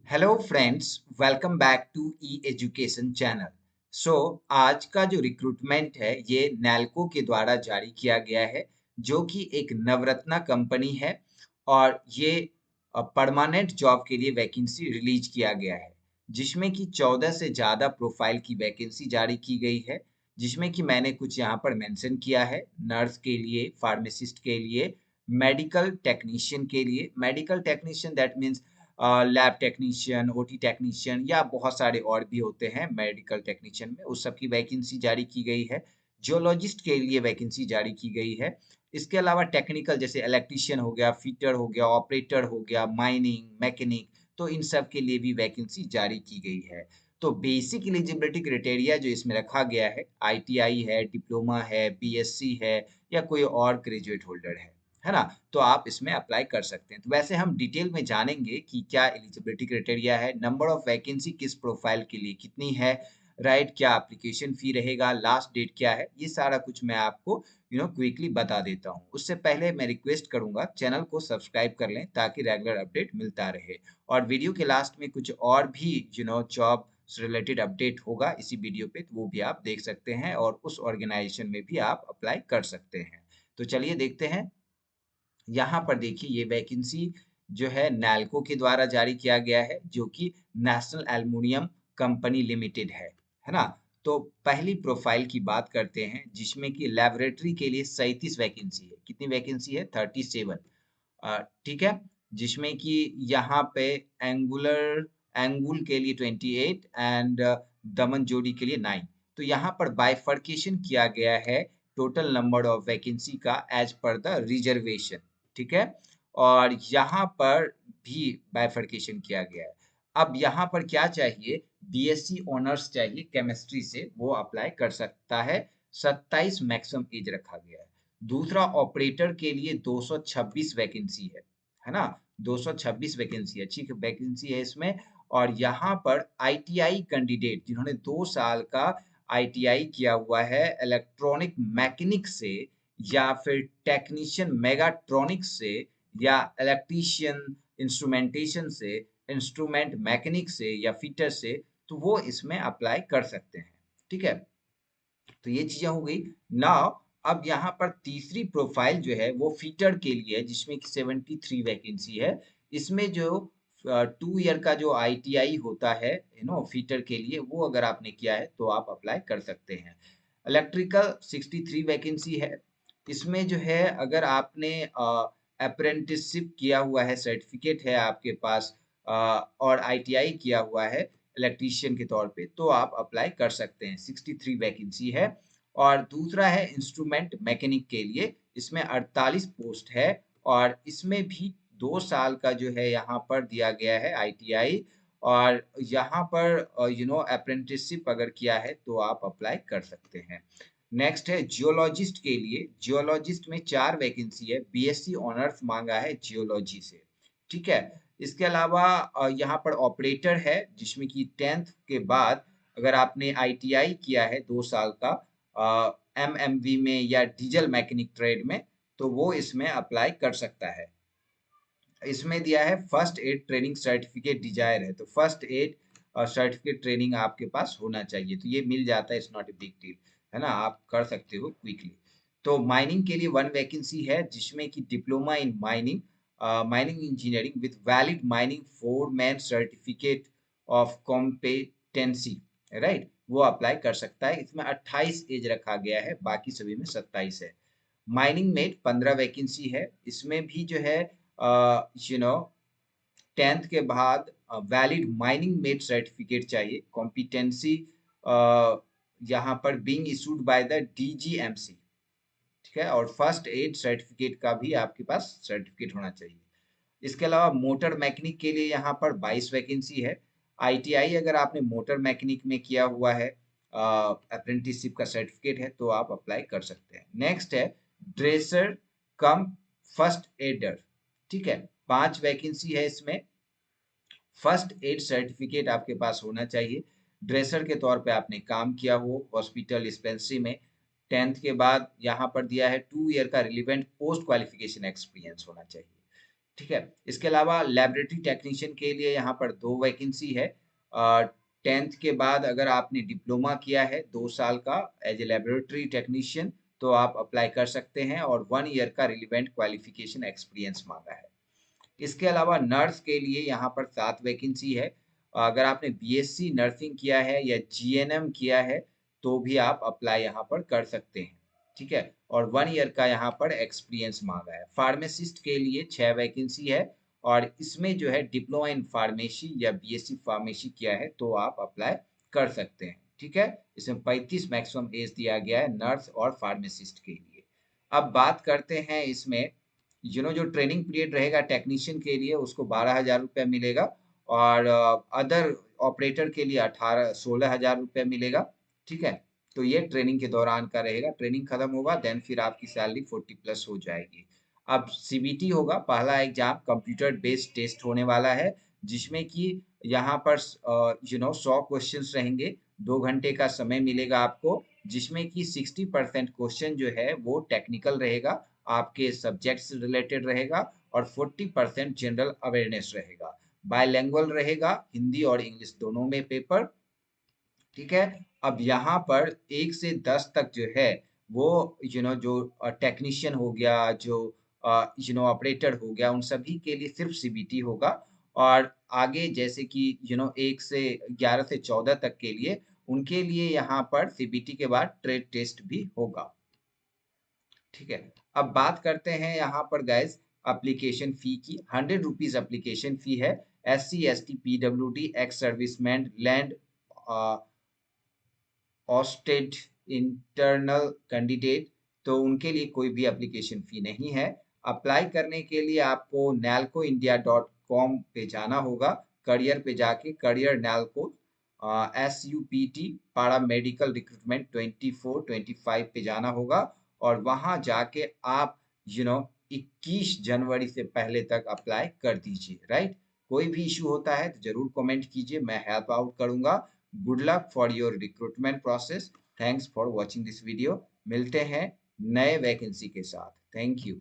Hello friends, welcome back to E education channel. So आज का जो रिक्रूटमेंट है ये नैल्को के द्वारा जारी किया गया है, जो कि एक नवरत्ना कंपनी है। और ये परमानेंट जॉब के लिए वैकेंसी रिलीज किया गया है, जिसमें कि 14 से ज़्यादा प्रोफाइल की वैकेंसी जारी की गई है। जिसमें कि मैंने कुछ यहाँ पर मेंशन किया है: नर्स के लिए, फार्मासिस्ट के लिए, मेडिकल टेक्नीशियन के लिए। Medical technician that means lab technician, OT technician, या बहुत सारे और भी होते हैं मेडिकल टेक्नीशियन में, उस सब की वैकेंसी जारी की गई है। जियोलॉजिस्ट के लिए वैकेंसी जारी की गई है। इसके अलावा टेक्निकल जैसे इलेक्ट्रीशियन हो गया, फिटर हो गया, ऑपरेटर हो गया, माइनिंग, मैकेनिक, तो इन सब के लिए भी वैकेंसी जारी की गई है। तो बेसिक एलिजिबिलिटी क्राइटेरिया जो इसमें रखा गया है, आईटीआई है, डिप्लोमा है, बीएससी है, या कोई और ग्रेजुएट होल्डर है ना? तो आप इसमें अप्लाई कर सकते हैं। तो वैसे हम डिटेल में जानेंगे कि क्या एलिजिबिलिटी क्राइटेरिया है, नंबर ऑफ वैकेंसी किस प्रोफाइल के लिए कितनी है, राइट, क्या एप्लीकेशन फी रहेगा, लास्ट डेट क्या है, ये सारा कुछ मैं आपको क्विकली बता देता हूँ। उससे पहले मैं रिक्वेस्ट करूंगा चैनल को सब्सक्राइब कर लें ताकि रेगुलर अपडेट मिलता रहे। और वीडियो के लास्ट में कुछ और भी जॉब से रिलेटेड अपडेट होगा इसी वीडियो पे, तो वो भी आप देख सकते हैं और उस ऑर्गेनाइजेशन में भी आप अप्लाई कर सकते हैं। तो चलिए देखते हैं। यहाँ पर देखिए, ये वैकेंसी जो है नैल्को के द्वारा जारी किया गया है, जो कि नेशनल एल्युमिनियम कंपनी लिमिटेड है ना? तो पहली प्रोफाइल की बात करते हैं, जिसमें कि लेबोरेटरी के लिए 37 वैकेंसी है। कितनी वैकेंसी है? 37। ठीक है। जिसमें कि यहाँ पे एंगुलर एंगुल के लिए 28 एंड दमन जोड़ी के लिए 9। तो यहाँ पर बाइफर्केशन किया गया है टोटल नंबर ऑफ वैकेंसी का एज पर द रिजर्वेशन। ठीक है। और यहाँ पर भी बाइफर्केशन किया गया है। अब यहाँ पर क्या चाहिए? बीएससी ऑनर्स चाहिए केमिस्ट्री से, वो अप्लाई कर सकता है। 27 मैक्सिमम एज रखा गया है। दूसरा, ऑपरेटर के लिए 226 वैकेंसी है ना? 226 वैकेंसी, अच्छी वैकेंसी है इसमें। और यहाँ पर आईटीआई कैंडिडेट जिन्होंने 2 साल का आईटीआई किया हुआ है इलेक्ट्रॉनिक मैकेनिक से, या फिर टेक्नीशियन मेगाट्रॉनिक्स से, या इलेक्ट्रीशियन इंस्ट्रूमेंटेशन से, इंस्ट्रूमेंट मैकेनिक से, या फिटर से, तो वो इसमें अप्लाई कर सकते हैं। ठीक है। तो ये चीजें हो गई। नाउ अब यहाँ पर तीसरी प्रोफाइल जो है वो फीटर के लिए है, जिसमें कि 73 वैकेंसी है। इसमें जो 2 ईयर का जो आईटीआई होता है फीटर के लिए, वो अगर आपने किया है तो आप अप्लाई कर सकते हैं। इलेक्ट्रिकल 63 वैकेंसी है। इसमें जो है, अगर आपने अप्रेंटिसशिप किया हुआ है, सर्टिफिकेट है आपके पास, और आईटीआई किया हुआ है इलेक्ट्रीशियन के तौर पे, तो आप अप्लाई कर सकते हैं। 63 वैकेंसी है। और दूसरा है इंस्ट्रूमेंट मैकेनिक के लिए, इसमें 48 पोस्ट है। और इसमें भी 2 साल का जो है यहाँ पर दिया गया है आईटीआई। और यहाँ पर अप्रेंटिसशिप अगर किया है तो आप अप्लाई कर सकते हैं। नेक्स्ट है जियोलॉजिस्ट के लिए। जियोलॉजिस्ट में 4 वैकेंसी है। बीएससी ऑनर्स मांगा है जियोलॉजी से। ठीक है। इसके अलावा यहाँ पर ऑपरेटर है, जिसमें कि 10th के बाद अगर आपने आईटीआई किया है 2 साल का एमएमवी में या डीजल मैकेनिक ट्रेड में, तो वो इसमें अप्लाई कर सकता है। इसमें दिया है first aid training certificate desire है, तो फर्स्ट एड सर्टिफिकेट ट्रेनिंग आपके पास होना चाहिए, तो ये मिल जाता है, it's not a big deal, है ना? आप कर सकते हो क्विकली। तो माइनिंग के लिए 1 वैकेंसी है, जिसमें कि diploma in mining, mining engineering with valid mining foreman certificate of competency, right, वो अप्लाई कर सकता है। इसमें 28 एज रखा गया है, बाकी सभी में 27 है। माइनिंग में 15 वैकेंसी है। इसमें भी जो है यू नो 10th के बाद वैलिड माइनिंग मेट सर्टिफिकेट चाहिए। कॉम्पिटेंसी यहाँ पर बीइंग इशूड बाय द डीजीएमसी। ठीक है। और फर्स्ट एड सर्टिफिकेट का भी आपके पास सर्टिफिकेट होना चाहिए। इसके अलावा मोटर मैकेनिक के लिए यहाँ पर 22 वैकेंसी है। आईटीआई अगर आपने मोटर मैकेनिक में किया हुआ है, अप्रेंटिसशिप का सर्टिफिकेट है, तो आप अप्लाई कर सकते हैं। नेक्स्ट है ड्रेसर कम फर्स्ट एडर। ठीक है। 5 वैकेंसी है इसमें। फर्स्ट एड सर्टिफिकेट आपके पास होना चाहिए। ड्रेसर के तौर पे आपने काम किया हो हॉस्पिटल डिस्पेंसरी में। 10th के बाद यहाँ पर दिया है 2 ईयर का रिलीवेंट पोस्ट क्वालिफिकेशन एक्सपीरियंस होना चाहिए। ठीक है। इसके अलावा लैबोरेटरी टेक्नीशियन के लिए यहाँ पर 2 वैकेंसी है। 10th के बाद अगर आपने डिप्लोमा किया है 2 साल का एज ए लैबोरेटरी टेक्नीशियन, तो आप अप्लाई कर सकते हैं और 1 ईयर का रिलेवेंट क्वालिफिकेशन एक्सपीरियंस मांगा है। इसके अलावा नर्स के लिए यहाँ पर 7 वैकेंसी है। अगर आपने बीएससी नर्सिंग किया है या जीएनएम किया है, तो भी आप अप्लाई यहाँ पर कर सकते हैं। ठीक है? और 1 ईयर का यहाँ पर एक्सपीरियंस माँगा है। फार्मासिस्ट के लिए 6 वैकेंसी है और इसमें जो है डिप्लोमा इन फार्मेसी या बीएससी फार्मेसी किया है, तो आप अप्लाई कर सकते हैं। ठीक है? इसमें 35 मैक्सिमम एज दिया गया है नर्स और फार्मासिस्ट के लिए। अब बात करते हैं इसमें जो ट्रेनिंग पीरियड रहेगा टेक्नीशियन के लिए उसको 12,000 रुपया मिलेगा और अदर ऑपरेटर के लिए 16,000 रुपया मिलेगा। ठीक है? तो ये ट्रेनिंग के दौरान का रहेगा। ट्रेनिंग खत्म होगा देन फिर आपकी सैलरी 40 प्लस हो जाएगी। अब सीबीटी होगा, पहला एग्जाम कंप्यूटर बेस्ड टेस्ट होने वाला है, जिसमें कि यहाँ पर 100 क्वेश्चंस रहेंगे। 2 घंटे का समय मिलेगा आपको, जिसमें कि 60% क्वेश्चन जो है वो टेक्निकल रहेगा, आपके सब्जेक्ट से रिलेटेड रहेगा और 40% जनरल अवेयरनेस रहेगा। बायलैंग्वेज रहेगा, हिंदी और इंग्लिश दोनों में पेपर। ठीक है? अब यहाँ पर 1 से 10 तक जो है वो जो टेक्नीशियन हो गया, जो ऑपरेटर हो गया, उन सभी के लिए सिर्फ सीबीटी होगा और आगे जैसे कि 1 से 11 से 14 तक के लिए उनके लिए यहाँ पर सीबीटी के बाद ट्रेड टेस्ट भी होगा। ठीक है। अब बात करते हैं यहाँ पर गाइस एप्लीकेशन फी की। 100 रुपीज एप्लीकेशन फी है। SC ST PWD ex serviceman land Oersted internal candidate, तो उनके लिए कोई भी एप्लीकेशन फी नहीं है। अप्लाई करने के लिए आपको nalcoindia.com पे जाना होगा। करियर पे जाके करियर नैल्को SUPT पारा मेडिकल रिक्रूटमेंट 24-25 पे जाना होगा और वहां जाके आप 21 जनवरी से पहले तक अप्लाई कर दीजिए। राइट? कोई भी इशू होता है तो जरूर कमेंट कीजिए, मैं हेल्प आउट करूंगा। Good luck for your recruitment process. Thanks for watching this video. मिलते हैं नए वैकेंसी के साथ। Thank you.